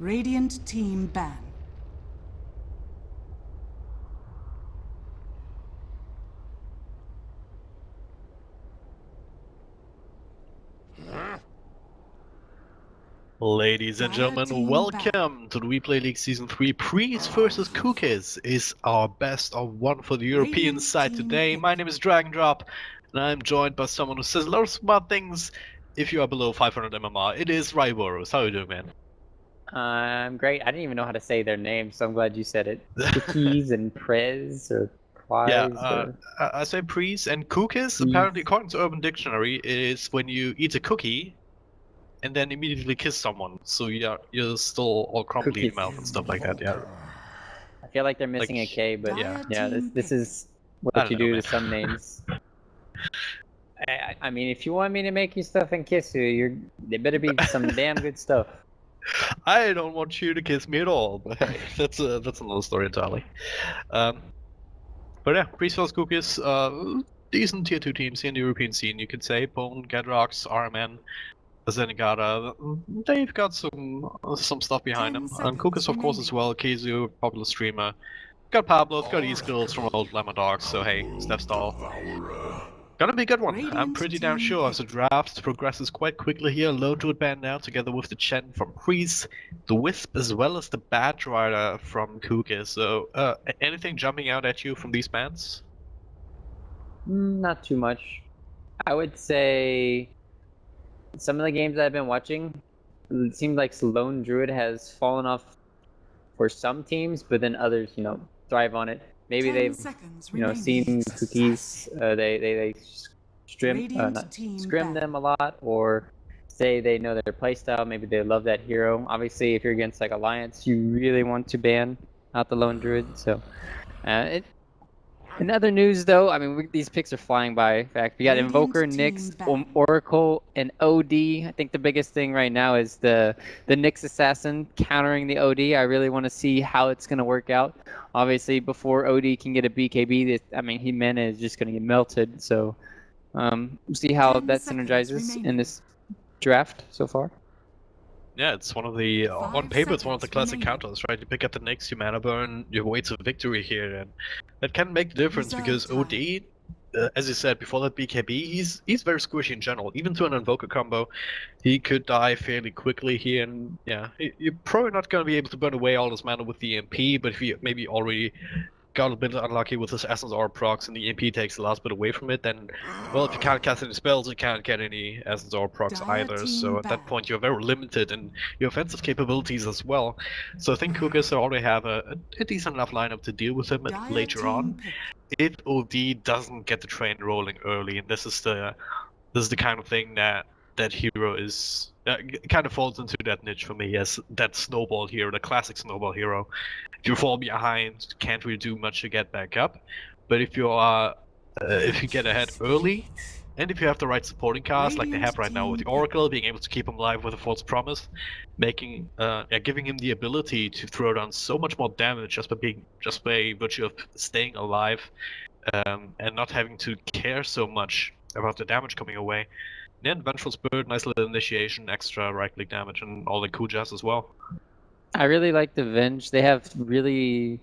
Radiant team ban. Ladies and gentlemen, welcome to the WePlay League Season 3. PRIES versus COOKISS is our best of one for the European side today. My name is Dragon Drop, and I'm joined by someone who says a lot of smart things if you are below 500 MMR. It is Ryboros. How are you doing, man? I'm great. I didn't even know how to say their names, so I'm glad you said it. Cookies and PRIES or PRIES. Yeah, I say PRIES and COOKISS. Apparently, according to Urban Dictionary, is when you eat a cookie and then immediately kiss someone, so you're still all crumbly in the mouth and stuff like that. Yeah. I feel like they're missing a K, but yeah. this is what you do to some names. I mean, if you want me to make you stuff and kiss you, there better be some damn good stuff. I don't want you to kiss me at all, but hey, that's another story entirely. But yeah, PRIES vs COOKISS, decent tier 2 teams here in the European scene, you could say. Bone, Gadrox, RMN, Zenigata, they've got some stuff behind them. COOKISS, of course, as well. Kizu, popular streamer. Got Pablo, got E-Skills from old Lemon Dogs, so hey, Steph Stall. Gonna be a good one. I'm pretty damn sure as the draft progresses quite quickly here. Low Druid ban now, together with the Chen from PRIES, the Wisp, as well as the Bat Rider from COOKISS. So, anything jumping out at you from these bans? Not too much. I would say some of the games I've been watching, it seems like Lone Druid has fallen off for some teams, but then others, thrive on it. Maybe they've, seen Cookies, they scrim them a lot, or say they know their playstyle, maybe they love that hero. Obviously, if you're against like Alliance, you really want to ban out the Lone Druid, so in other news, though, I mean, these picks are flying by. In fact, we got Invoker, Nyx, Oracle, and OD. I think the biggest thing right now is the Nyx Assassin countering the OD. I really want to see how it's going to work out. Obviously, before OD can get a BKB, his mana is just going to get melted. So we'll see how that synergizes in this draft so far. Yeah, it's one of the, on paper, it's one of the classic counters, right? You pick up the Nyx, you mana burn, your way to victory here, and that can make the difference because OD, as you said, before that BKB, he's very squishy in general. Even to an Invoker combo, he could die fairly quickly here, and yeah, you're probably not going to be able to burn away all his mana with the MP, but if you maybe already got a bit unlucky with his Essence Aura procs and the EMP takes the last bit away from it, then, well, if you can't cast any spells, you can't get any Essence Aura procs either, so at that point you're very limited in your offensive capabilities as well. So I think COOKISS already have a decent enough lineup to deal with him later on. If OD doesn't get the train rolling early, and this is the kind of thing that hero is kind of falls into that niche for me as that snowball hero, the classic snowball hero. If you fall behind, can't really do much to get back up. But if you are, if you get ahead early, and if you have the right supporting cast like they have right now with the Oracle, being able to keep him alive with a false promise, making, giving him the ability to throw down so much more damage just by virtue of staying alive, and not having to care so much about the damage coming away. Then Vengeful Spirit, nice little initiation, extra right click damage, and all the cool jazz as well. I really like the Venge. They have really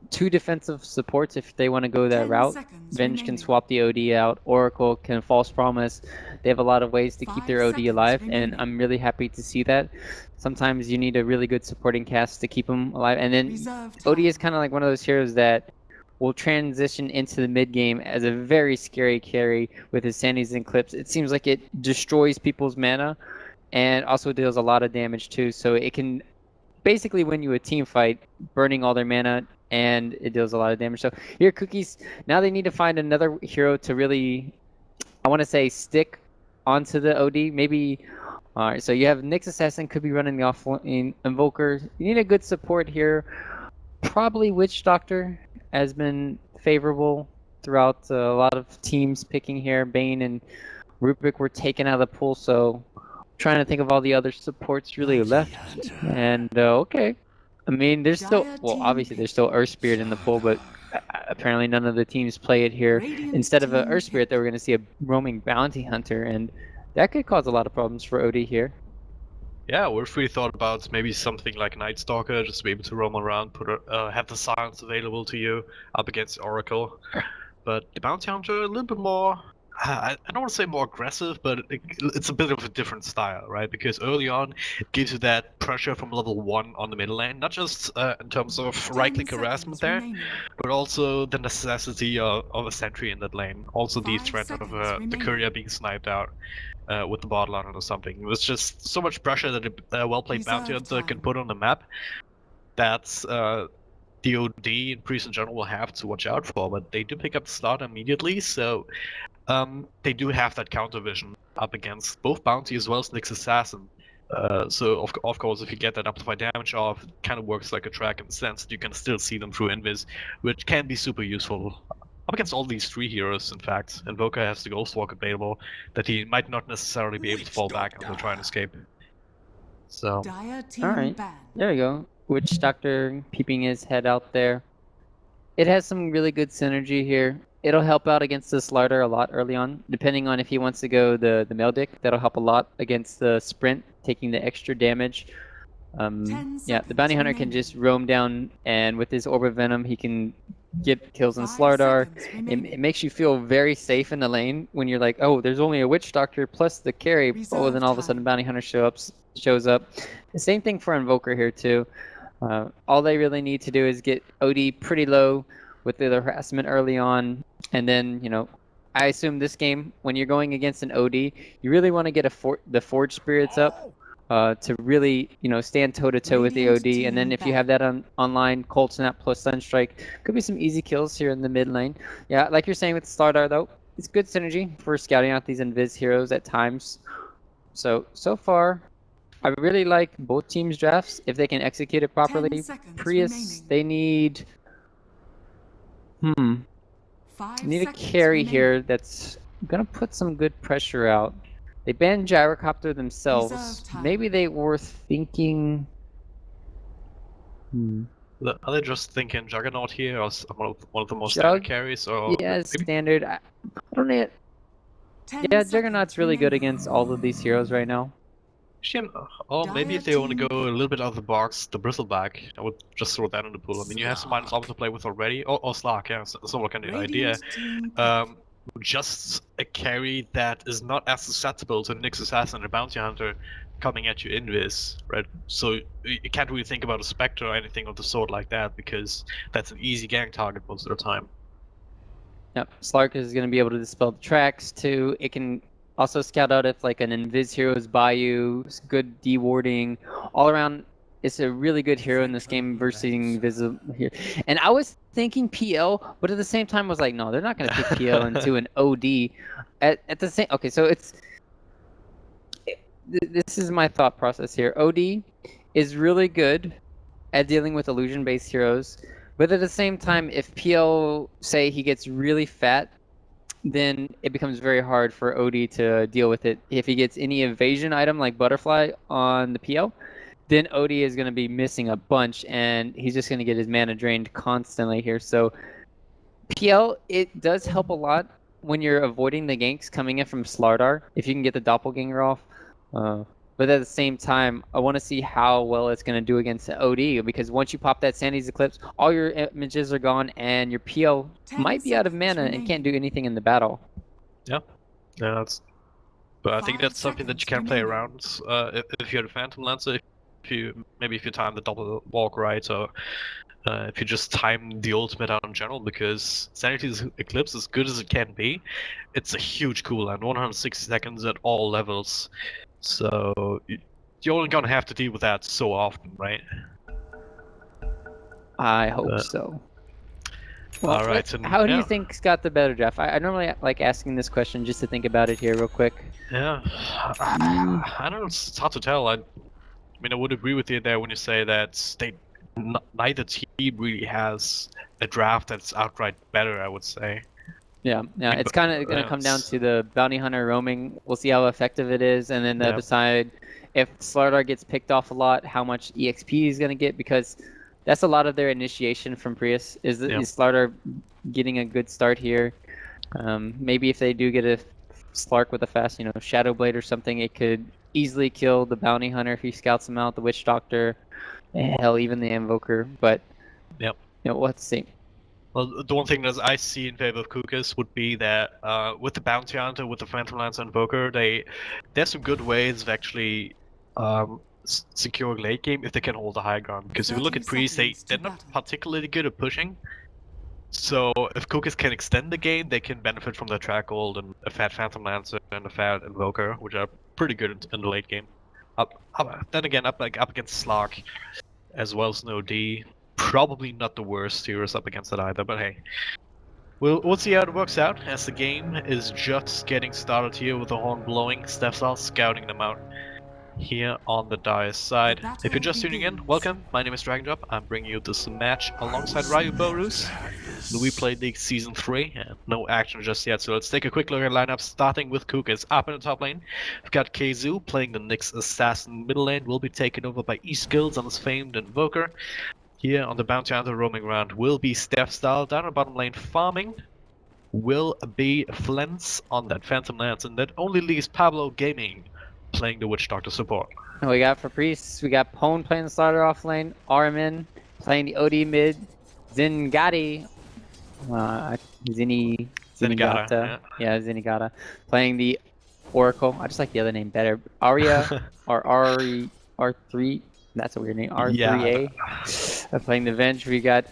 two defensive supports if they want to go that route. Venge can swap the OD out. Oracle can false promise. They have a lot of ways to keep their OD alive, and I'm really happy to see that. Sometimes you need a really good supporting cast to keep them alive, and then OD is kind of like one of those heroes that will transition into the mid game as a very scary carry with his Sandies and Clips. It seems like it destroys people's mana and also deals a lot of damage too, so it can basically win you a team fight, burning all their mana, and it deals a lot of damage. So here, Cookies, now they need to find another hero to really, I want to say, stick onto the OD. Maybe, all right, so you have Nyx Assassin, could be running the offlane Invoker. You need a good support here. Probably Witch Doctor has been favorable throughout a lot of teams picking here. Bane and Rubik were taken out of the pool, so trying to think of all the other supports really left. And okay, I mean, there's still, well, obviously there's still Earth Spirit in the pool, but apparently none of the teams play it here. Instead of an Earth Spirit, they were going to see a roaming bounty hunter, and that could cause a lot of problems for OD here. Yeah, we've really thought about maybe something like Night Stalker, just to be able to roam around, have the silence available to you up against Oracle. But the Bounty Hunter, a little bit more, I don't want to say more aggressive, but it's a bit of a different style, right? Because early on, it gives you that pressure from level 1 on the middle lane, not just in terms of right-click harassment there, but also the necessity of a sentry in that lane. Also the threat of the courier being sniped out. With the bot line or something. It was just so much pressure that a well-played bounty hunter can put on the map that DOD and Priest in general will have to watch out for, but they do pick up the slot immediately, so they do have that counter vision up against both bounty as well as Nyx Assassin. So of course, if you get that amplified damage off, it kind of works like a track in the sense that you can still see them through invis, which can be super useful. Up against all these 3 heroes, in fact, Invoker has the Ghost Walk available that he might not necessarily be able to fall back and try and escape. So, alright, there we go. Witch Doctor peeping his head out there. It has some really good synergy here. It'll help out against the Slardar a lot early on, depending on if he wants to go the Meldic. That'll help a lot against the Sprint, taking the extra damage. Yeah, the Bounty Hunter can just roam down, and with his Orb of Venom, he can get kills on Slardar. It makes you feel very safe in the lane when you're like, oh, there's only a Witch Doctor plus the carry. Oh, then all of a sudden Bounty Hunter shows up. The same thing for Invoker here too. All they really need to do is get OD pretty low with the harassment early on, and then, you know, I assume this game, when you're going against an OD, you really want to get the Forge Spirits up. To really, you know, stand toe-to-toe with the OD, and then if you have that online, Cold Snap plus Sunstrike, could be some easy kills here in the mid lane. Yeah, like you're saying with Slardar though, it's good synergy for scouting out these Invis heroes at times. So far, I really like both teams' drafts if they can execute it properly. PRIES, they need... need a carry here that's gonna put some good pressure out. They banned Gyrocopter themselves. Maybe they were thinking... Are they just thinking Juggernaut here, or one of the most standard carries? Or yeah, maybe... standard. I don't know. Yeah, Juggernaut's really good against all of these heroes right now. Or maybe if they want to go a little bit out of the box, the Bristleback, I would just throw that in the pool. I mean, you have some minus off to play with already, or Slark, yeah, so what kind of idea. Just a carry that is not as susceptible to Nyx Assassin or Bounty Hunter coming at you invis, right? So you can't really think about a Spectre or anything of the sort like that, because that's an easy gang target most of the time. Yep, Slark is going to be able to dispel the tracks too. It can also scout out if like an Invis hero is by you, good dewarding, all around. It's a really good hero in this game versus Invisible here. And I was thinking PL, but at the same time I was like, no, they're not going to pick PL into an OD. At the same, okay, so this is my thought process here. OD is really good at dealing with illusion-based heroes, but at the same time, if PL, say he gets really fat, then it becomes very hard for OD to deal with it. If he gets any evasion item like Butterfly on the PL, then OD is going to be missing a bunch, and he's just going to get his mana drained constantly here. So PL, it does help a lot when you're avoiding the ganks coming in from Slardar, if you can get the Doppelganger off. But at the same time, I want to see how well it's going to do against the OD, because once you pop that Sandy's Eclipse, all your images are gone, and your PL might be out of mana and can't do anything in the battle. Yeah, but I think that's something that you can play around if you had a Phantom Lancer. If you time the double walk right, or if you just time the ultimate out in general, because Sanity's Eclipse, as good as it can be, it's a huge cooldown, 160 seconds at all levels. So you're only gonna have to deal with that so often, right? I hope so. Well, all right. How do you think's got the better draft? I normally like asking this question just to think about it here real quick. Yeah, I don't know. It's hard to tell. I mean, I would agree with you there when you say that neither team really has a draft that's outright better, I would say. Yeah, it's kind of going to come down to the Bounty Hunter roaming. We'll see how effective it is, and then the other side, if Slardar gets picked off a lot, how much EXP he's going to get, because that's a lot of their initiation from PRIES, is Slardar getting a good start here. Maybe if they do get a Slark with a fast, Shadow Blade or something, it could easily kill the Bounty Hunter if he scouts him out, the Witch Doctor, hell, even the Invoker. But Yep. you know, we'll have to see. Well, the one thing that I see in favor of COOKISS would be that with the Bounty Hunter, with the Phantom Lancer Invoker, there's some good ways of actually securing late game if they can hold the high ground. Because if you look at PRIES, they're not particularly good at pushing. So if COOKISS can extend the game, they can benefit from the track hold and a fat Phantom Lancer and a fat Invoker, which are pretty good in the late game. Then again, up against Slark, as well as no D. Probably not the worst heroes up against it either, but hey. We'll see how it works out, as the game is just getting started here with the horn blowing, Stefsal scouting them out here on the Dire's side. If you're just tuning in, welcome, my name is Dragondrop. I'm bringing you this match alongside Ryu Borus, the WePlay League Season 3, and no action just yet, so let's take a quick look at lineup, starting with COOKISS. Up in the top lane, we've got Keizu playing the Nyx Assassin. Middle lane will be taken over by E-Skills on his famed Invoker. Here on the Bounty Hunter roaming around will be Stefsal. Down the bottom lane farming will be Flens on that Phantom Lance, and that only leaves Pablo Gaming playing the Witch Doctor support. And we got for PRIES, we got Pone playing the starter off lane, Armin playing the OD mid, Zenigata, yeah, Zenigata playing the Oracle. I just like the other name better. Arya or R3. That's a weird name. R3A. Playing the Venge. We got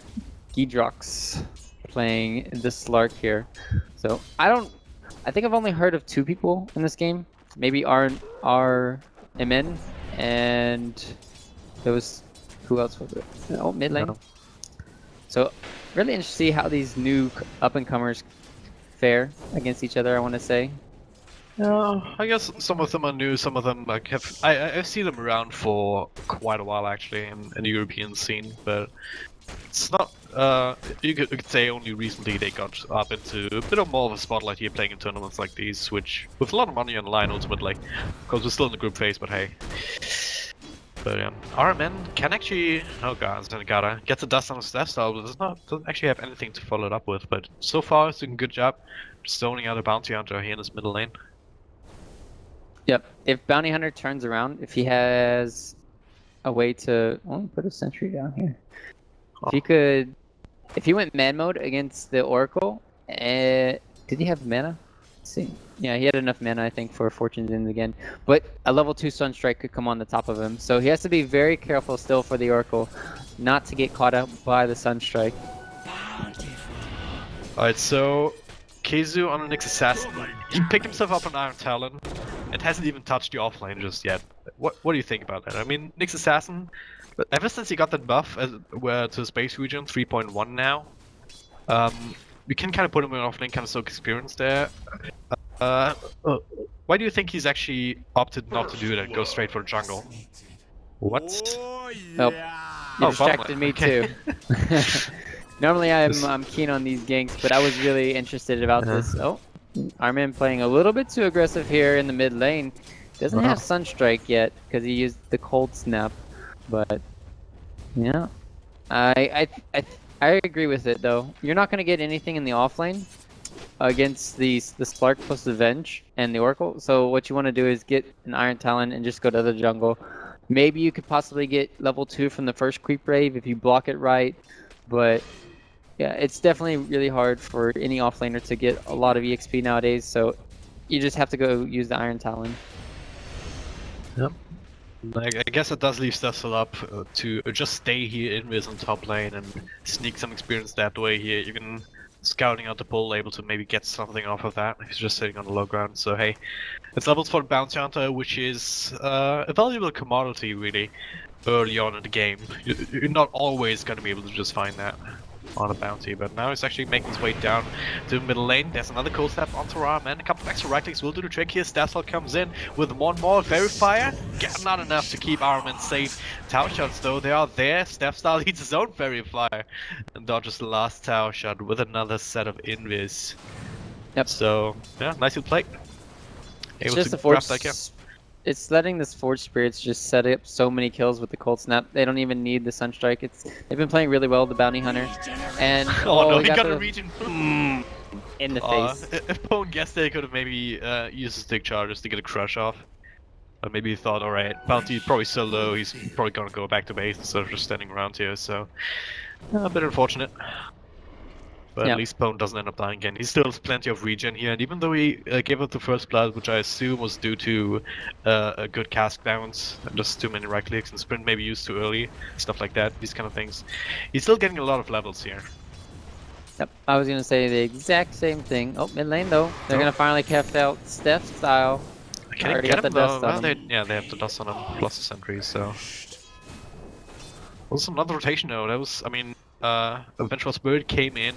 Gidrox playing the Slark here. So I think I've only heard of 2 people in this game. Maybe RMN and there was, who else was it? Oh, mid lane. No. So really interested to see how these new up and comers fare against each other, I want to say. I guess some of them are new, some of them like I've seen them around for quite a while actually in the European scene, but it's not, you could say only recently they got up into a bit more of a spotlight here playing in tournaments like these, which with a lot of money on the line ultimately, of course we're still in the group phase, but hey. But yeah, RMN can actually, oh god, Zenigata gets a dust on his Stefsal, but doesn't actually have anything to follow it up with, but so far it's doing a good job zoning out a Bounty Hunter here in this middle lane. Yep, if Bounty Hunter turns around, if he has a way to, put a sentry down here. If he went man mode against the Oracle, did he have mana? Let's see. Yeah, he had enough mana, I think, for Fortune's End again. But a level 2 Sunstrike could come on the top of him. So he has to be very careful still for the Oracle, not to get caught up by the Sunstrike. Alright, so Keizu on the Nyx Assassin. He picked himself up on Iron Talon. It hasn't even touched the offlane just yet. What do you think about that? I mean, Nyx Assassin, ever since he got that buff to his base region 3.1 now, we can kind of put him in offlane, kind of soak experience there. Why do you think he's actually opted not to do that and go straight for the jungle? What? Oh, you distracted me too. Normally I'm keen on these ganks, but I was really interested about this. Oh, Armin playing a little bit too aggressive here in the mid lane. Doesn't have Sunstrike yet because he used the Cold Snap, but yeah, I agree with it though. You're not gonna get anything in the offlane against the Slark plus the Venge and the Oracle. So what you want to do is get an Iron Talon and just go to the jungle. Maybe you could possibly get level 2 from the first Creep Rave if you block it right, but yeah, it's definitely really hard for any offlaner to get a lot of EXP nowadays, so you just have to go use the Iron Talon. Yep. I guess it does leave Stefsal up to just stay here in with on top lane and sneak some experience that way here. You can scouting out the pull, able to maybe get something off of that if he's just sitting on the low ground. So hey, it's levels for the Bounty Hunter, which is a valuable commodity really early on in the game. You're not always going to be able to just find that on a bounty, but now he's actually making his way down to the middle lane. There's another cold step onto Ramen. A couple of extra right clicks will do the trick here. Stefsal comes in with one more Verifier. Not enough to keep Ramen safe. Tower shots though, they are there. Stefsal needs his own Verifier and dodges the last tower shot with another set of Invis. Yep. So yeah, nicely played. It's just it's letting this Forge Spirits just set up so many kills with the Cold Snap. They don't even need the Sunstrike. They've been playing really well with the Bounty Hunter. And oh no, he got a region in the face. If Pone guessed they could have maybe used his stick charges to get a crush off. Maybe he thought, alright, bounty probably so low, he's probably gonna go back to base instead of just standing around here, so a bit unfortunate. But at least Pone doesn't end up dying again. He still has plenty of regen here, and even though he gave up the first blood, which I assume was due to a good cask balance, and just too many right clicks and sprint maybe used too early, stuff like that, these kind of things, he's still getting a lot of levels here. Yep, I was gonna say the exact same thing. Oh, mid lane though. They're gonna finally cast out Steph style. Can he get him though? Well, they have the dust on him, plus the sentries, so... Also another rotation though, that was, I mean, Vengeful Spirit came in,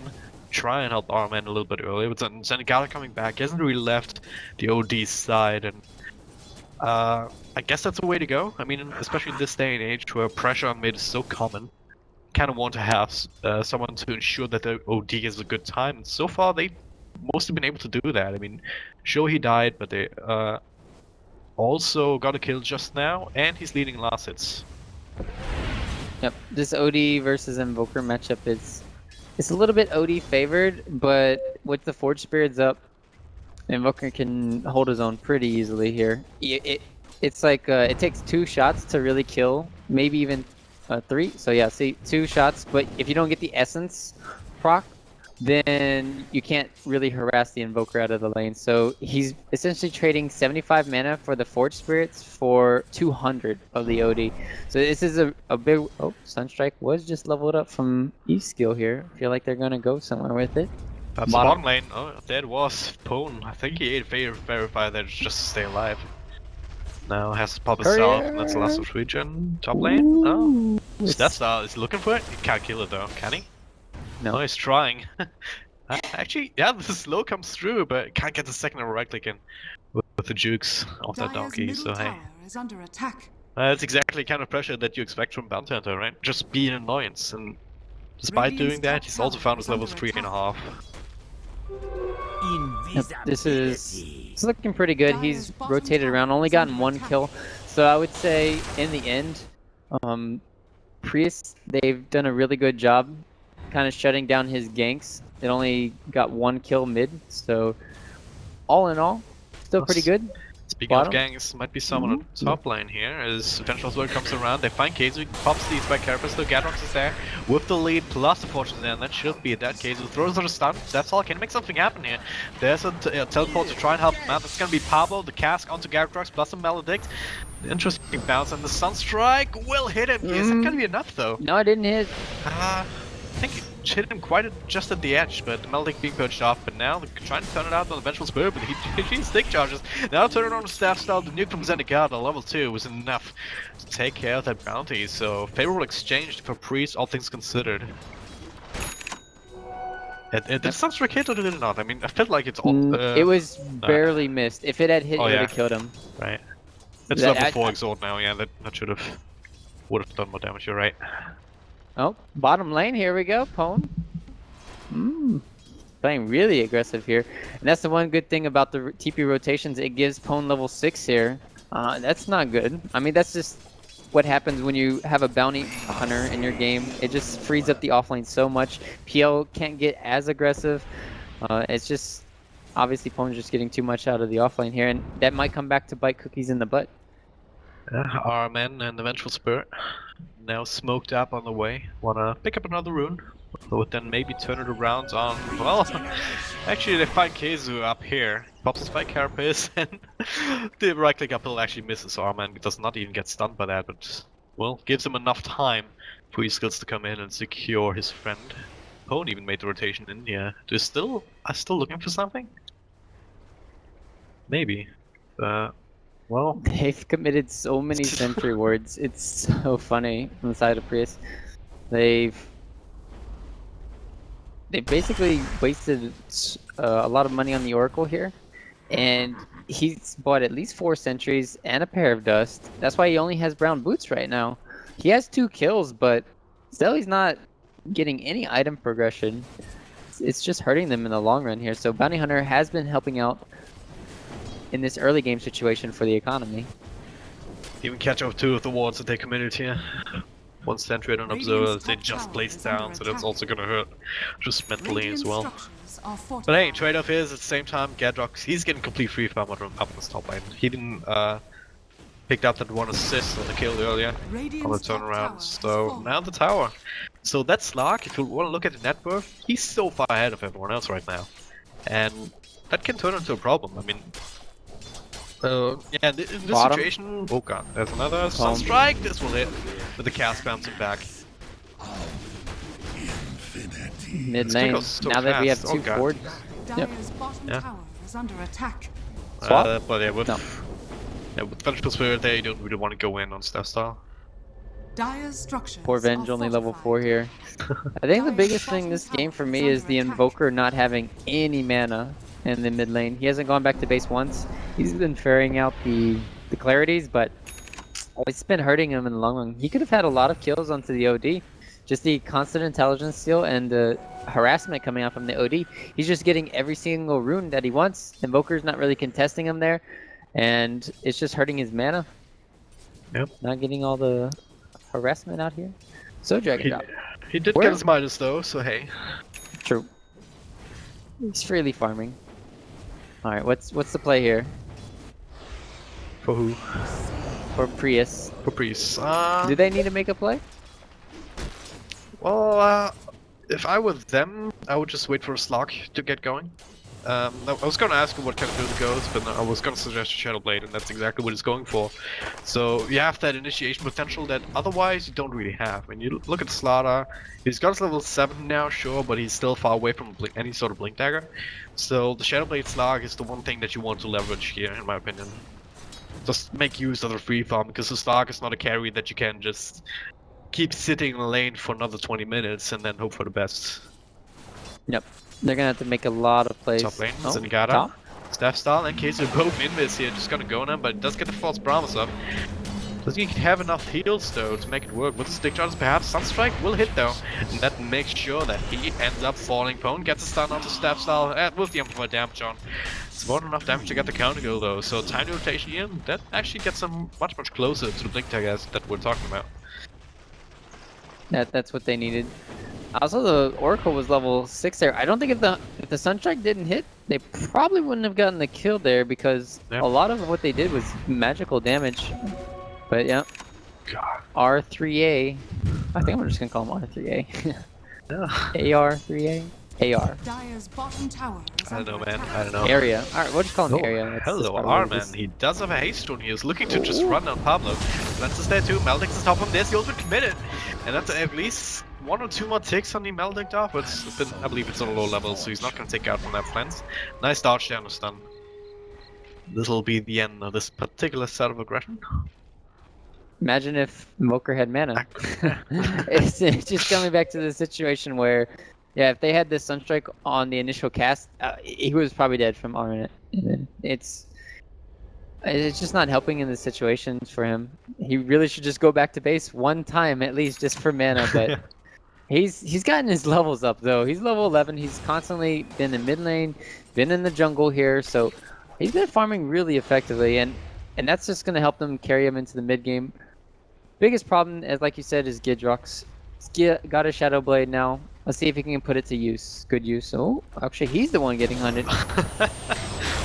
try and help Arman a little bit earlier, but then Zenigata coming back, he hasn't really left the OD side, and I guess that's the way to go. I mean, especially in this day and age where pressure on mid is so common, kind of want to have someone to ensure that the OD has a good time, and so far they mostly been able to do that. I mean, sure he died, but they also got a kill just now, and he's leading last hits. Yep, this OD versus Invoker matchup it's a little bit OD favored, but with the Forge Spirits up, Invoker can hold his own pretty easily here. It's like it takes 2 shots to really kill, maybe even 3. So yeah, see, 2 shots, but if you don't get the Essence proc, then you can't really harass the Invoker out of the lane. So he's essentially trading 75 mana for the Forge Spirits for 200 of the OD. So this is a big... Oh, Sunstrike was just leveled up from E-skill here. I feel like they're going to go somewhere with it. That's bottom lane. Oh, that was Pone. I think he ate Verify there just to stay alive. Now has to pop his out, and that's the last of regen. Top lane? Oh. Stepstyle is looking for it. He can't kill it though, can he? No, he's trying. Actually, yeah, the slow comes through, but can't get the second right click in with the jukes of that donkey, so hey. Is under attack. That's exactly the kind of pressure that you expect from Bounty Hunter, right? Just be an annoyance, and despite doing that, he's also found his levels 3.5. Yep, this is it's looking pretty good. He's rotated around, only gotten 1 kill, so I would say in the end, PRIES, they've done a really good job kind of shutting down his ganks. It only got 1 kill mid, so all in all, still pretty good. Speaking of ganks, might be someone on top lane here as Vengeful Spirit comes around. They find Keizu, pops these by carapace, so Gadrox is there with the lead plus the fortune there, and that should be that. Keizu throws her a stun, that's all, can make something happen here. There's a teleport to try and help him out. That's gonna be Pablo, the cask onto Gadrox plus a Maledict. Interesting bounce, and the Sunstrike will hit him. Is that gonna be enough though? No, it didn't hit. I think it hit him quite just at the edge, but the Maledict being perched off. But now they're trying to turn it out on the Vengeful Spirit, but he stick charges. Now turn it on the staff style. The nuke from Zenigata level 2 was enough to take care of that bounty. So favorable exchange for PRIES, all things considered. Did Sunstrike hit or did it not? I mean, I felt like it's all. It was barely missed. If it had hit, it would have killed him. Right. It's level 4 exhaust now. Yeah, that would have done more damage. You're right. Oh, bottom lane, here we go, Pone. Playing really aggressive here. And that's the one good thing about the TP rotations, it gives Pone level 6 here. That's not good. I mean, that's just what happens when you have a bounty hunter in your game. It just frees up the offlane so much. PL can't get as aggressive. It's just, obviously Pone's just getting too much out of the offlane here, and that might come back to bite Cookies in the butt. Arman and the Vengeful Spirit now smoked up on the way. Wanna pick up another rune, but then maybe turn it around on. Well, actually they find Keizu up here. Pops his by carapace, and the right click uphill actually misses Arman. Does not even get stunned by that, but well, gives him enough time for his skills to come in and secure his friend. Pone even made the rotation in. Yeah, are still looking for something? Maybe. Well, they've committed so many sentry wards. It's so funny on the side of PRIES. They basically wasted a lot of money on the Oracle here, and he's bought at least 4 sentries and a pair of dust. That's why he only has brown boots right now. He has 2 kills, but still he's not getting any item progression. It's just hurting them in the long run here. So Bounty Hunter has been helping out in this early game situation for the economy. Even catch up 2 of the wards that they committed here. 1 sentry and an observer they just placed down, so that's also gonna hurt just mentally as well. But hey, trade-off is at the same time Gadrox, he's getting complete free farm up on his top lane. He didn't picked up that one assist on the kill earlier on the turnaround. So now the tower. So that Slark, if you want to look at the net worth, he's so far ahead of everyone else right now, and that can turn into a problem. I mean, yeah, in this situation, oh god, there's another Sunstrike. This will hit with the cast bouncing back. Mid lane. So now that we have two god. forwards. Dire's bottom tower is under attack. Swap? But yeah, with Vengeful Spirit, they don't really want to go in on Staff Style. Dire's structures Poor Venge are only level fortified. 4 here. I think the biggest thing this game for me is the Invoker not having any mana in the mid lane. He hasn't gone back to base once. He's been ferrying out the clarities, but it's been hurting him in the long run. He could have had a lot of kills onto the OD. Just the constant intelligence steal and the harassment coming out from the OD. He's just getting every single rune that he wants. Invoker's not really contesting him there, and it's just hurting his mana. Yep. Not getting all the harassment out here. So Dragon Drop. He did get his minus though, so hey. True. He's freely farming. Alright, what's the play here? For who? For PRIES. For PRIES. Do they need to make a play? Well, if I were them, I would just wait for a slog to get going. I was gonna ask him what kind of build it goes, but I was gonna suggest Shadow Blade, and that's exactly what it's going for. So you have that initiation potential that otherwise you don't really have. When you look at Slaughter, he's got his level 7 now, sure, but he's still far away from any sort of Blink Dagger. So the Shadow Blade Slug is the one thing that you want to leverage here, in my opinion. Just make use of the free farm, because the Slug is not a carry that you can just keep sitting in the lane for another 20 minutes and then hope for the best. Yep. They're gonna have to make a lot of plays. Top lane, Zenigata. Staff Style in case they're both invis here, just gonna go on him, but it does get the false promise up. Does he have enough heals though to make it work? With the stick charges perhaps Sunstrike will hit though. And that makes sure that he ends up falling prone, gets a stun onto Staff Style and with the amplified damage on. It's more than enough damage to get the counter go though, so tiny rotation here, that actually gets them much closer to the Blink Daggers that we're talking about. That's what they needed. Also, the Oracle was level 6 there. I don't think if the Sunstrike didn't hit, they probably wouldn't have gotten the kill there because a lot of what they did was magical damage. But yeah, God. R3A. I think I'm just gonna call him R3A. AR3A. AR. Dire's bottom tower is I don't know, under man. attack. I don't know. Area. Alright, we'll just call him Area. That's Hello, probably what it R-Man. is. He does have a haste rune. He is looking to just run on Pablo. Lance is there too. Maldix is top on this. He also committed. And that's at least 1 or 2 more ticks on the Maldic off, but I believe it's on a low level, so he's not going to take out from that flank. Nice dodge down the stun. This will be the end of this particular set of aggression. Imagine if Moker had mana. It's just coming back to the situation where, yeah, if they had this Sunstrike on the initial cast, he was probably dead from Arnet. It's just not helping in the situations for him. He really should just go back to base one time at least, just for mana. But he's gotten his levels up though. He's level 11. He's constantly been in mid lane, been in the jungle here, so he's been farming really effectively, and that's just gonna help them carry him into the mid game. Biggest problem, as like you said, is Gidrox. He's got a Shadow Blade now. Let's see if he can put it to use. Good use. Oh, actually, he's the one getting hunted.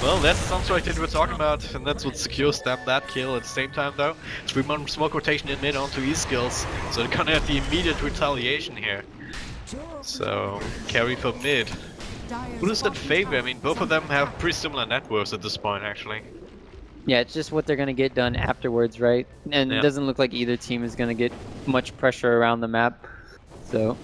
Well, that's the Sunstrike that we're talking about, and that's what secures them that kill at the same time, though. 3-man smoke rotation in mid onto E-skills, so they're gonna have the immediate retaliation here. So, carry for mid. Who does that favor? I mean, both of them have pretty similar net worths at this point, actually. Yeah, it's just what they're gonna get done afterwards, right? And it doesn't look like either team is gonna get much pressure around the map. So,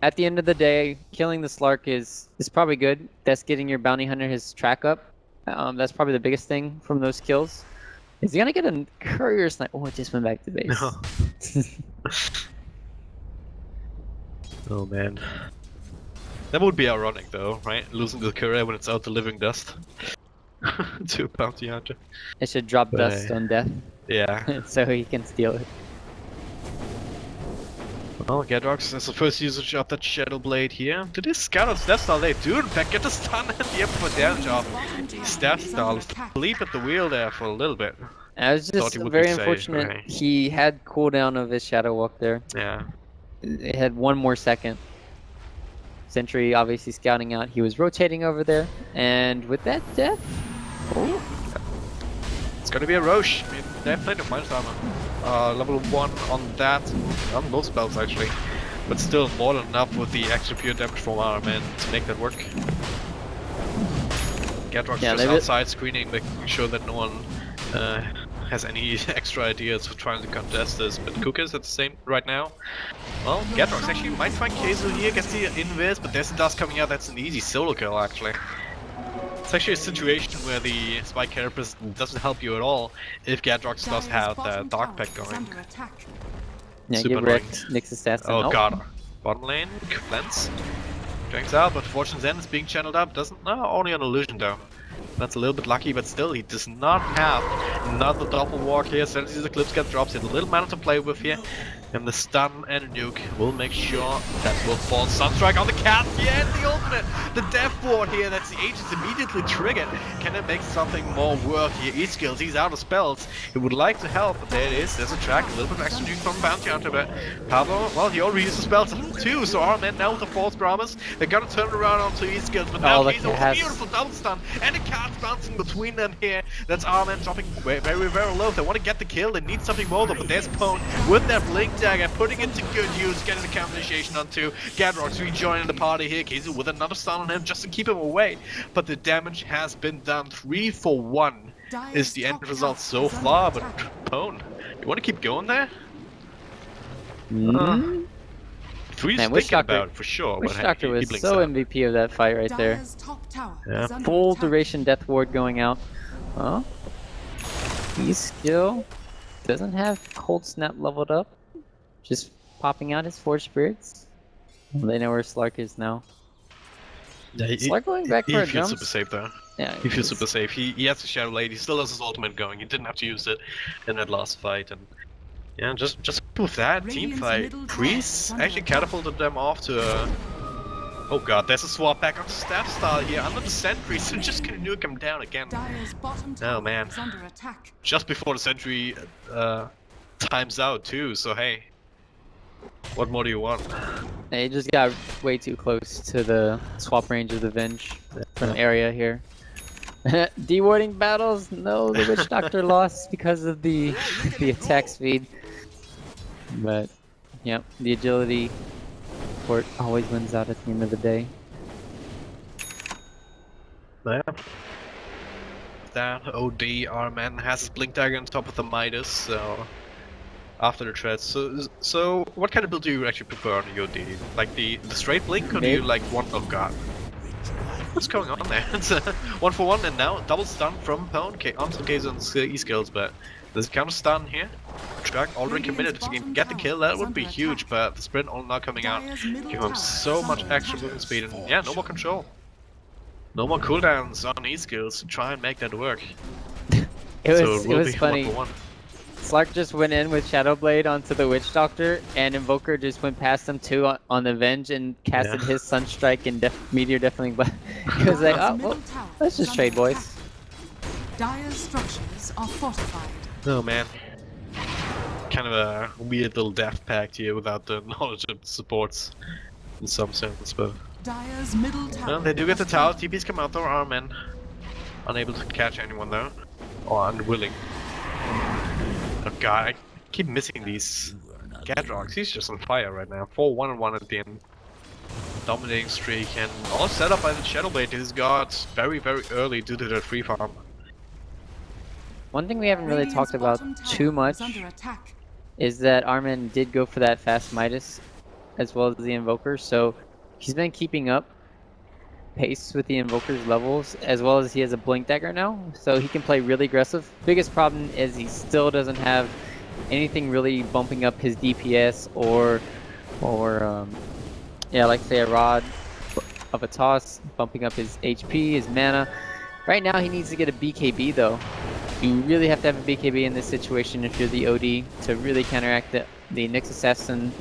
at the end of the day, killing the Slark is probably good. That's getting your bounty hunter his track up. That's probably the biggest thing from those kills. Is he gonna get a courier snipe? Oh, it just went back to base. No. Oh man. That would be ironic though, right? Losing the courier when it's out delivering dust. To a bounty hunter. It should drop dust on death. Yeah. So he can steal it. Well, Gadrox is the first usage of that Shadow Blade here. Did he scout on Staff Style? They do in fact get the stun and the for damage off. Staff Style sleep at the wheel there for a little bit. It was just very unfortunate. He had cooldown of his Shadow Walk there. Yeah. It had 1 more second. Sentry obviously scouting out. He was rotating over there, and with that death, It's gonna be a Roche. I mean, they have plenty of minus armor. Level 1 on that, on most spells actually. But still more than enough with the extra pure damage from Arman to make that work. Gadrock's just outside screening, making sure that no one has any extra ideas for trying to contest this. But COOKISS at the same right now. Well, Gadrock's actually might find Kaizo here, gets the invis, but there's the dust coming out. That's an easy solo kill actually. It's actually a situation where the spike carapace doesn't help you at all if Gadrox does have the dark pack going. Yeah, Super get wrecked. Nyx assassin. Oh god. Bottom lane, cleanse. Drags out, but Fortune's End is being channeled up. Doesn't, no, only an illusion though. That's a little bit lucky, but still, he does not have another double walk here. Since the Eclipse get drops, he has a little mana to play with here. And the stun and nuke will make sure that will fall. Sunstrike on the cat, yeah, and the ultimate! The death ward here, that's the agents immediately triggered. Can it make something more work here? E-skills, he's out of spells. He would like to help, but there it is. There's a track, a little bit of extra nuke from Bounty Hunter, but Pablo, well, he already used the spells too, so Arman now with the false promise. They're gonna turn around onto E-skills, but now he's a beautiful double stun, and the cat's bouncing between them here. That's Arman dropping very, very low. They want to get the kill, they need something more though, but there's Pone with that blink dagger, putting it to good use, getting the counter initiation onto Gadrox, rejoining the party here. Kaizo with another stun on him just to keep him away, but the damage has been done. 3 for 1 is the end result so far, but Pone, you want to keep going there? 3 is thinking about it for sure. Witch Doctor was so MVP of that fight right there. Yeah. Full duration death ward going out. Oh, E-skill doesn't have Cold Snap leveled up. Just popping out his Forge Spirits. Well, they know where Slark is now. Yeah, Slark going back for a He feels jump. super safe there. Yeah, he feels super safe. He has the Shadow Blade. He still has his ultimate going. He didn't have to use it in that last fight, and yeah, just with that team fight, PRIES actually catapulted them off to a. Oh god, there's a swap back onto Staff Style here under the sentry, so just gonna nuke him down again. Oh man. Just before the sentry times out too, so hey. What more do you want? He just got way too close to the swap range of the Venge from area here. De-warding battles? No, the Witch Doctor lost because of the attack speed. But, yep, the agility port always wins out at the end of the day. Yeah. That OD Arman has his Blink Dagger on top of the Midas, so after the treads. So what kind of build do you actually prefer on your OD? Like the straight blink, or do you like one? Oh god. What's going on there? It's a 1 for 1, and now double stun from Pone onto Kazon's E-skills, but there's a counter stun here. Track already committed. If you can get the kill, that would be huge, but the sprint all not coming out. Give him so much extra movement speed, and yeah, no more control. No more cooldowns on E-skills to try and make that work. It was funny. Slark just went in with Shadow Blade onto the Witch Doctor, and Invoker just went past him too on the Venge and casted his Sunstrike and Meteor Deafening Blast. He was like, oh, well, let's just trade, boys. Dire's structures are fortified. Oh man. Kind of a weird little death pact here without the knowledge of the supports in some sense, but Dire's middle tower. well, they do get the tower. TP's come out though, Arman unable to catch anyone though, or unwilling. Oh god, I keep missing these Gadrox. He's just on fire right now. 4-1-1 at the end. Dominating streak, and all set up by the Shadow Blade he's got very early due to the free farm. One thing we haven't really talked about too much is that Arman did go for that fast Midas as well as the Invoker, so he's been keeping up pace with the Invoker's levels, as well as he has a Blink Dagger now, so he can play really aggressive. Biggest problem is he still doesn't have anything really bumping up his DPS or yeah, like say a Rod of a Toss, bumping up his HP, his mana. Right now he needs to get a BKB though. You really have to have a BKB in this situation if you're the OD to really counteract the Nyx Assassin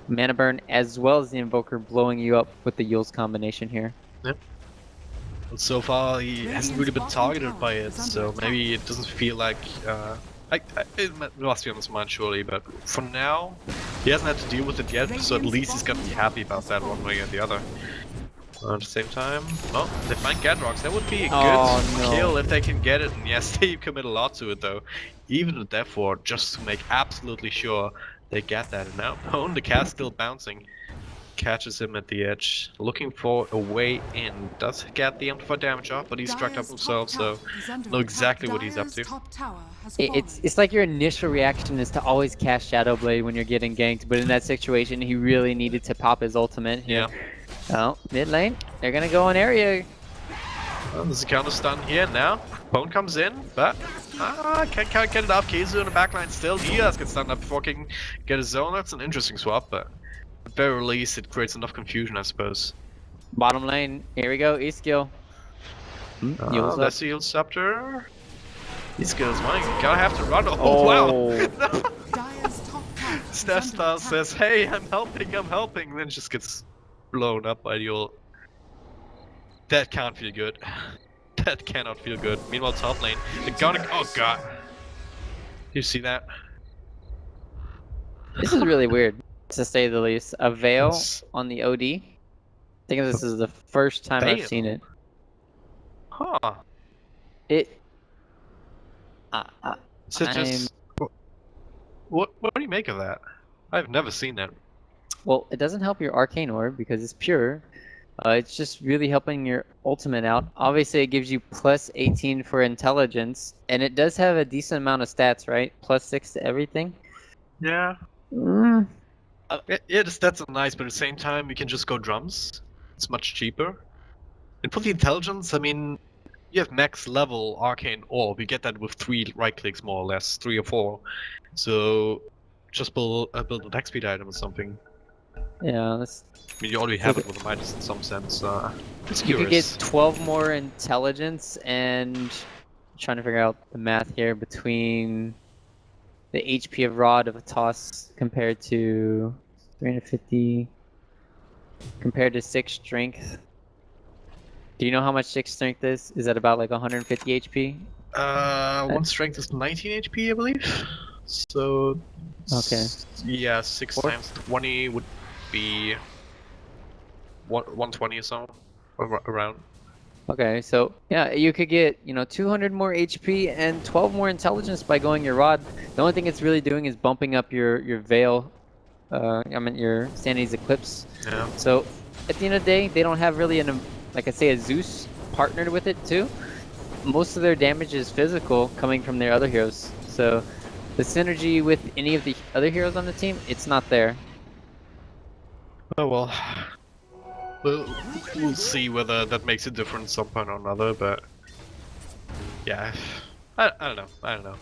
mana burn, as well as the Invoker blowing you up with the Yule's combination here. Yep. But so far he hasn't really been targeted by it, so maybe it doesn't feel like it must be on his mind surely, but for now he hasn't had to deal with it yet, so at least he's gonna be happy about that one way or the other. At the same time, oh, they find Gadrox. That would be a good Oh, no. kill if they can get it. And yes, they commit a lot to it though. Even the Death Ward, just to make absolutely sure they get that. And now Bone, the cast still bouncing, catches him at the edge, looking for a way in. Does get the amplified damage off, but he's struck up himself, so know exactly what he's up to. It's like your initial reaction is to always cast Shadow Blade when you're getting ganked, but in that situation, he really needed to pop his ultimate here. Yeah. Oh, mid lane, they're gonna go on area. Well, there's a counter stun here now. Bone comes in, but can't get it off. Kizu in the backline still. He does get stunned up before he can get his zone. That's an interesting swap, but at the very least, it creates enough confusion, I suppose. Bottom lane, here we go, E-skill. That's the Yield Scepter. E-skill is mine. Gotta have to run. Oh, wow! Steph Star says, hey, I'm helping, then just gets blown up by the ult. That can't feel good. That cannot feel good. Meanwhile, top lane, they're gonna. Oh god! You see that? This is really weird, to say the least. A veil on the OD. I think this is the first time I've seen it. Huh? It. So just. What do you make of that? I've never seen that. Well, it doesn't help your arcane orb because it's pure. It's just really helping your ultimate out. Obviously, it gives you plus 18 for intelligence, and it does have a decent amount of stats, right? Plus 6 to everything. Yeah. Mm. Yeah, the stats are nice, but at the same time, you can just go drums. It's much cheaper. And for the intelligence, I mean, you have max level arcane orb. You get that with 3 right clicks, more or less, 3 or 4. So just build an attack speed item or something. Yeah, that's. I mean, you already have it with a Midas in some sense. It's You could get curious. 12 more intelligence, and I'm trying to figure out the math here between the HP of Rod of a toss compared to 350 compared to 6 strength. Do you know how much 6 strength is? Is that about like 150 HP? One strength is 19 HP, I believe. So. Okay. Yeah, 6 times 20 would be 120 or so, around. Okay, so yeah, you could get 200 more HP and 12 more intelligence by going your Rod. The only thing it's really doing is bumping up your Veil. I mean your Sanity's Eclipse. Yeah. So at the end of the day, they don't have really like I say, a Zeus partnered with it too. Most of their damage is physical coming from their other heroes. So the synergy with any of the other heroes on the team, it's not there. Oh well. We'll see whether that makes a difference some point or another, but yeah, I don't know.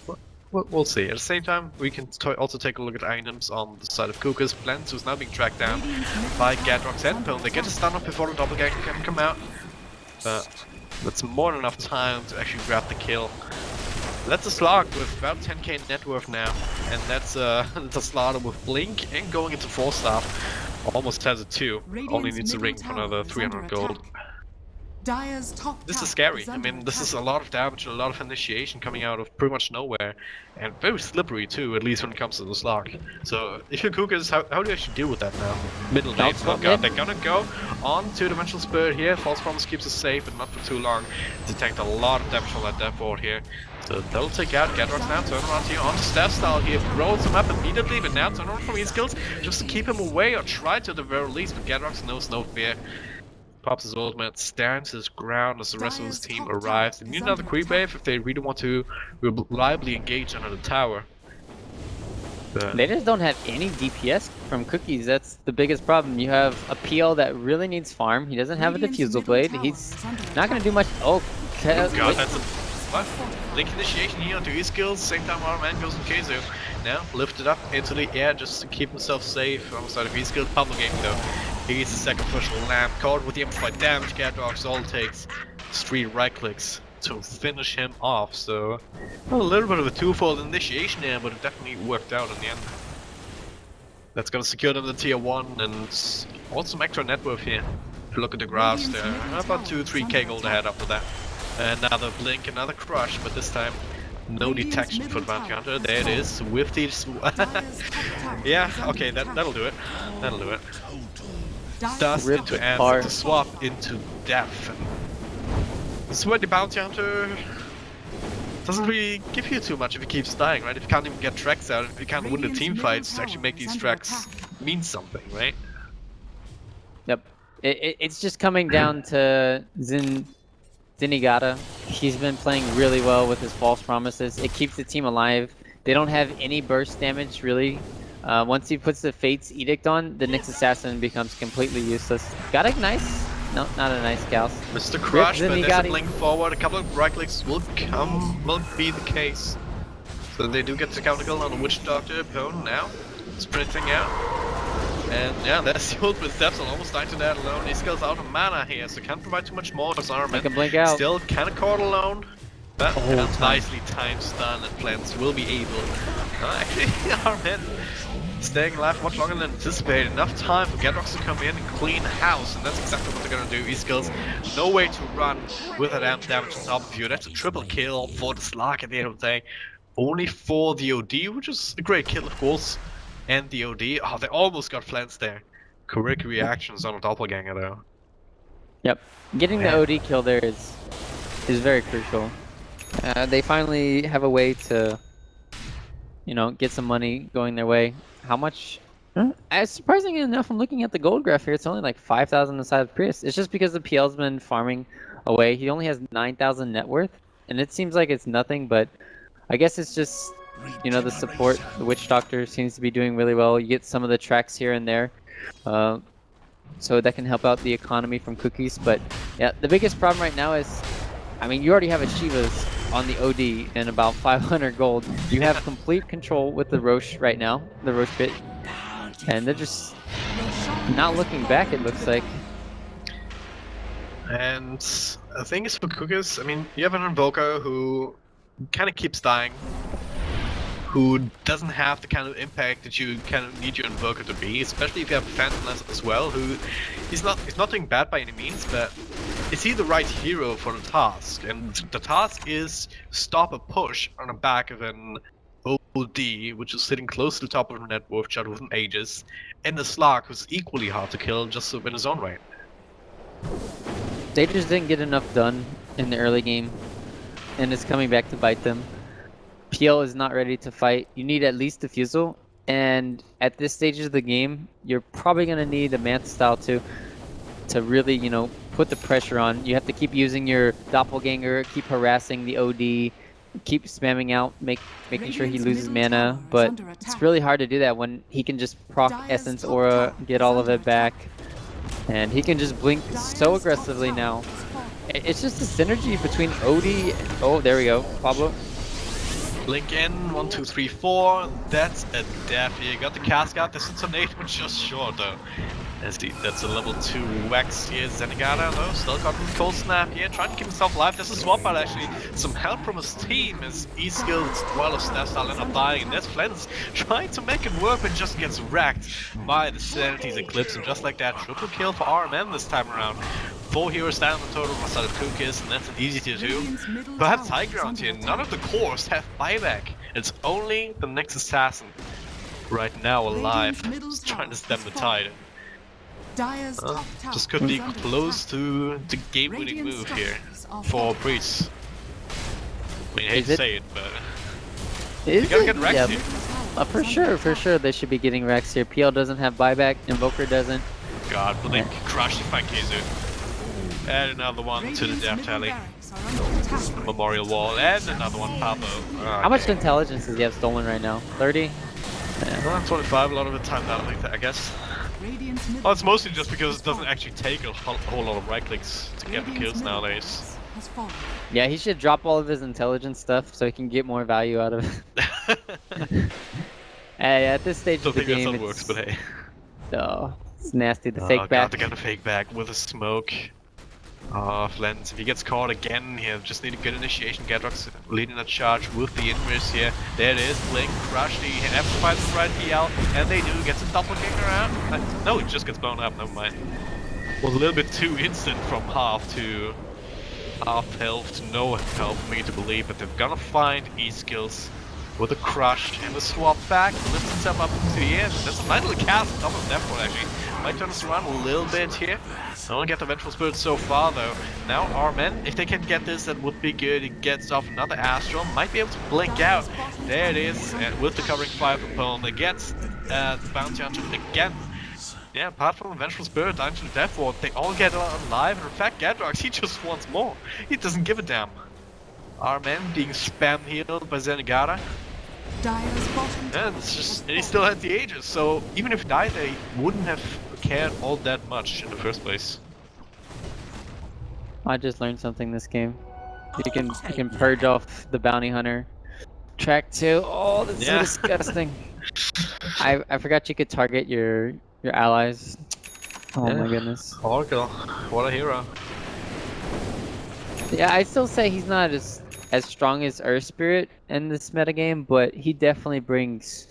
We'll see. At the same time, we can also take a look at items on the side of COOKISS. Blends, who's now being tracked down by Gadrox and Pill. They get a stun up before the doppelganger can come out, but that's more than enough time to actually grab the kill. That's a slog with about 10k net worth now, and that's a slaughter with Blink and going into 4-star. Almost has it too. Only needs a ring for another 300 gold. This is scary. I mean, this is a lot of damage and a lot of initiation coming out of pretty much nowhere, and very slippery too, at least when it comes to the slog. So if you're COOKISS, how do you actually deal with that now? Middle lane, oh god, they're gonna go on to Dimensional Spirit here. False Promise keeps us safe, but not for too long. They tanked a lot of damage from that Death Ward here. So they'll take out Gadrox now, turn around here onto Staff Style here, rolls him up immediately, but now turn around from his skills just to keep him away or try to at the very least, but Gadrox knows no fear. Pops his ultimate, stands his ground as the rest of his team arrives. They need another creep wave if they really want to reliably engage under the tower. But they just don't have any DPS from COOKISS. That's the biggest problem. You have a PL that really needs farm. He doesn't have a Diffusal Blade. He's not going to do much. Oh, god, that's a... What? Link initiation here onto his skills, same time our man goes to Keizu. Now, lifted up into the air just to keep himself safe on the side of his skills. Pummel game though. He's the sacrificial lamb, caught with the amplified damage. Gadrox all takes 3 right clicks to finish him off, so a little bit of a twofold initiation there, but it definitely worked out in the end. That's gonna secure them the tier 1 and also some extra net worth here. If you look at the graphs, they're about 2-3k gold ahead after that. Another blink, another crush, but this time no detection for the bounty hunter. There it is with the yeah, okay, that'll do it. That'll do it. dust Ripped into ants, apart. and to swap into death. And this is where the bounty hunter doesn't really give you too much if he keeps dying, right? If you can't even get tracks out, if you can't win the team fights to actually make these tracks mean something, right? Yep. It's just coming down to Zenigata. He's been playing really well with his false promises. It keeps the team alive. They don't have any burst damage, really. Once he puts the Fate's Edict on, the next assassin becomes completely useless. Got a nice... No, not a nice Gauss. Mr. Crush, but there's a Zenigata. blink forward, a couple of right clicks will be the case. So they do get the counter kill on the Witch Doctor opponent now. Sprinting out. And yeah, that's the ultimate steps on almost dying to that alone. He skills out of mana here, so can't provide too much more. Make him blink out. Still kinda caught alone. But Oh, nicely timed stun and plants will be able. Actually, Armin staying alive much longer than anticipated. Enough time for Gadrox to come in and clean house, and that's exactly what they're gonna do. E-skills, no way to run with that amp damage on top of you. That's a triple kill for the Slark at the end of the day. Only for the OD, which is a great kill of course. And the OD, oh, they almost got flans there. Correct reactions on a doppelganger though. Yep. Getting the OD kill there is very crucial. They finally have a way to, you know, get some money going their way. How much? Surprisingly enough, I'm looking at the gold graph here. It's only like 5,000 inside of Prius. It's just because the PL's been farming away. He only has 9,000 net worth, and it seems like it's nothing. But I guess it's just, you know, the support. The Witch Doctor seems to be doing really well. You get some of the tracks here and there, so that can help out the economy from Cookies. But yeah, the biggest problem right now is, I mean, you already have a Shivas on the OD and about 500 gold. You have complete control with the Roche right now, the Roche pit, and they're just not looking back, it looks like. And the thing is for Cookies, I mean, you have an Invoker who kind of keeps dying, who doesn't have the kind of impact that you kind of need your Invoker to be, especially if you have Phantomless as well, who he's not doing bad by any means, but is he the right hero for the task? And the task is stop a push on the back of an OD, which is sitting close to the top of the net worth chart with an Aegis, and the Slark, who's equally hard to kill just in his own right. They just didn't get enough done in the early game, and it's coming back to bite them. PL is not ready to fight. You need at least Diffusal, and at this stage of the game, you're probably going to need a Manta style to really, you know, put the pressure on. You have to keep using your Doppelganger, keep harassing the OD, keep spamming out, making sure he loses mana, but it's really hard to do that when he can just proc Essence Aura, get all of it back, and he can just blink so aggressively now. It's just the synergy between OD and... Oh, there we go, Pablo. Blink in, 1, 2, 3, 4. That's a death here. You got the cast out. This intonation was just short though. That's a level 2 wax here. Zenigata though, still got the cold snap here, trying to keep himself alive. There's a swap out actually. Some help from his team as E-skills while of snap style end up dying. And there's Flens trying to make it work but just gets wrecked by the Sanity's Eclipse. And just like that, triple kill for RMM this time around. 4 heroes down on the total on the side of COOKISS, and that's easy to do. Perhaps high ground here. None of the cores have buyback. It's only the next assassin right now alive, just trying to stem the tide. Just could be close to the game-winning move here for PRIES. I mean, I hate to say it, but you gotta get Rex here. For sure, they should be getting Rex here. PL doesn't have buyback, Invoker doesn't. God, Blink crushed the Fankizu. And another one to the death tally. The memorial wall, and another one, Pablo. How much intelligence does he have stolen right now? 30? Yeah. Well, 25, a lot of the time out like that, I guess. Oh, it's mostly just because it doesn't actually take a whole lot of right clicks to get the kills nowadays. Yeah, he should drop all of his intelligence stuff so he can get more value out of it. Hey, at this stage of the game, I think that works, but hey. Oh, it's nasty. The fake back. God, they got a fake back with a smoke. Oh, Flens, if he gets caught again here, just need a good initiation. Gadrox leading that charge with the inverse here. There it is, Blink, crush the amplified the right PL, and they do get some doppelganger out. No, it just gets blown up, never mind. Was a little bit too instant from half to half health to no health for me to believe, but they're gonna find E-skills with a crush and a swap back, lifts himself up into the air. There's a nice little cast on top of that one actually. Might turn us around a little bit here. Don't get the Vengeful Spirit so far though. Now our men, if they can get this, that would be good. He gets off another Astral, might be able to blink out. There it is, and with the covering fire component, it gets the Bounty Hunter again. Yeah, apart from the Vengeful Spirit, down to the Death Ward, they all get alive, and in fact Gadrox, he just wants more. He doesn't give a damn. Our men being spam healed by Zenigata. Dire's bottom Yeah, it's just, and he still had the Aegis, so even if he died, they wouldn't have cared all that much in the first place. I just learned something this game. You can purge off the Bounty Hunter. Track 2. Oh, that's so disgusting. I forgot you could target your allies. Oh my goodness. Oracle, what a hero. Yeah, I still say he's not as strong as Earth Spirit in this metagame, but he definitely brings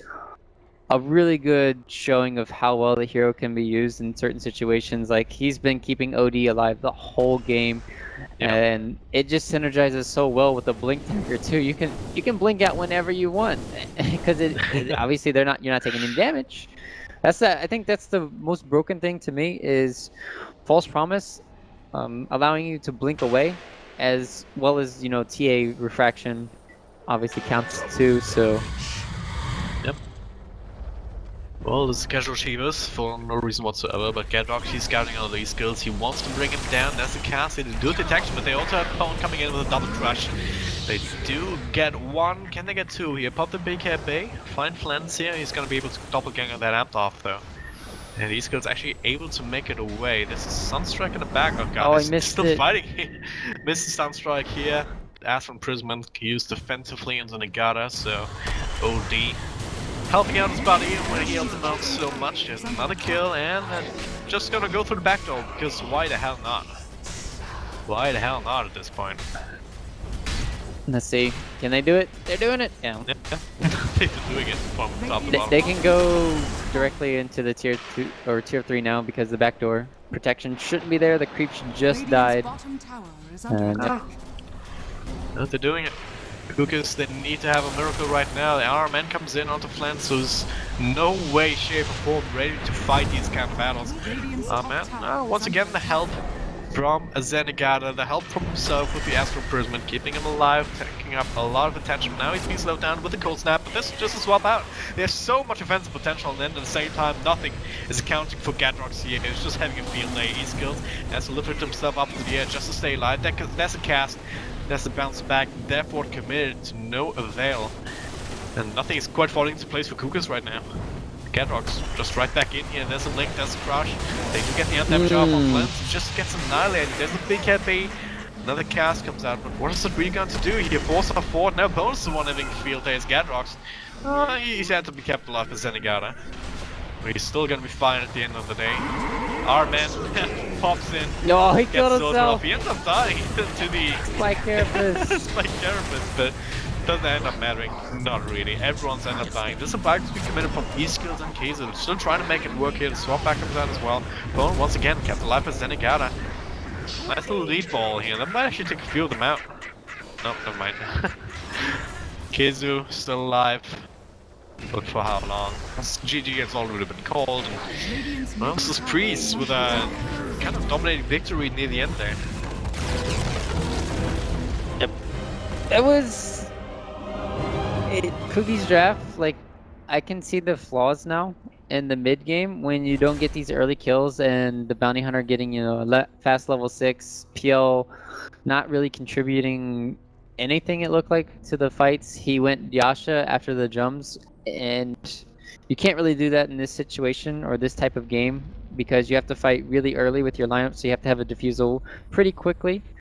a really good showing of how well the hero can be used in certain situations. Like, he's been keeping OD alive the whole game, and it just synergizes so well with the blink dagger too. You can blink out whenever you want, because obviously you're not taking any damage. I think that's the most broken thing to me is False Promise, allowing you to blink away, as well as, you know, TA refraction obviously counts too, so. Yep. Well, this is casual Shivas for no reason whatsoever, but Gadrox, he's scouting all these skills, he wants to bring him down, that's the cast, they do detection, but they also have Pwn coming in with a double crush. They do get one, can they get two here? Pop the BKB, find Flans here, he's gonna be able to doppelganger that amp off though. And these skills actually able to make it away. This is Sunstrike in the back. Oh god, I missed still it. fighting. Missed the Sunstrike here. Astral Imprisonment used defensively into Nagata, so OD. Helping out his buddy when he helped him out so much. There's another kill, and just gonna go through the back door, because why the hell not? Why the hell not at this point? Let's see. Can they do it? They're doing it. Yeah. They've been doing it from top to bottom. They can go directly into the tier 2 or tier 3 now because the back door protection shouldn't be there. The creep just died. bottom tower is under attack. No, they're doing it. COOKISS, they need to have a miracle right now. The RMN comes in onto flank, so there's no way, shape, or form ready to fight these kind of battles. Man, once again, the help from a Zenigata, the help from himself with the Astral Imprisonment, keeping him alive, taking up a lot of attention. Now he's being slowed down with the Cold Snap, but this is just a swap out. There's so much offensive potential, and then at the same time, nothing is accounting for Gadrox here. He's just having a field day. He skills, has to lift himself up to the air just to stay alive. That's a cast, that's a bounce back, therefore committed to no avail. And nothing is quite falling into place for COOKISS right now. Gadrox just right back in here, there's a link, there's a crush. They do get the undamage off on Flens, just gets annihilated. There's a big heavy, another cast comes out, but what is it really going to do here? Force off forward, now Bonus is the one having the field there, is Gadrox. He's had to be kept alive by Zenigata. But he's still gonna be fine at the end of the day. Our man pops in, No, he killed himself. He ends up dying to the Spike Carapace. Spike Carapace, but doesn't end up mattering. Not really. Everyone's ended up dying. This is a bug to be committed from E-skills and Kaiser. Still trying to make it work here. The swap back comes out as well. Bone once again kept alive by Zenigata. Nice little lead ball here. That might actually take a few of them out. Nope, never mind. Kizu still alive. But for how long? GG has already been called. And, well, this is PRIES with a kind of dominating victory near the end there. Yep. It was COOKISS draft. Like, I can see the flaws now in the mid game when you don't get these early kills and the bounty hunter getting, you know, fast level 6, PL not really contributing anything, it looked like, to the fights. He went Yasha after the jumps, and you can't really do that in this situation or this type of game because you have to fight really early with your lineup, so you have to have a defusal pretty quickly.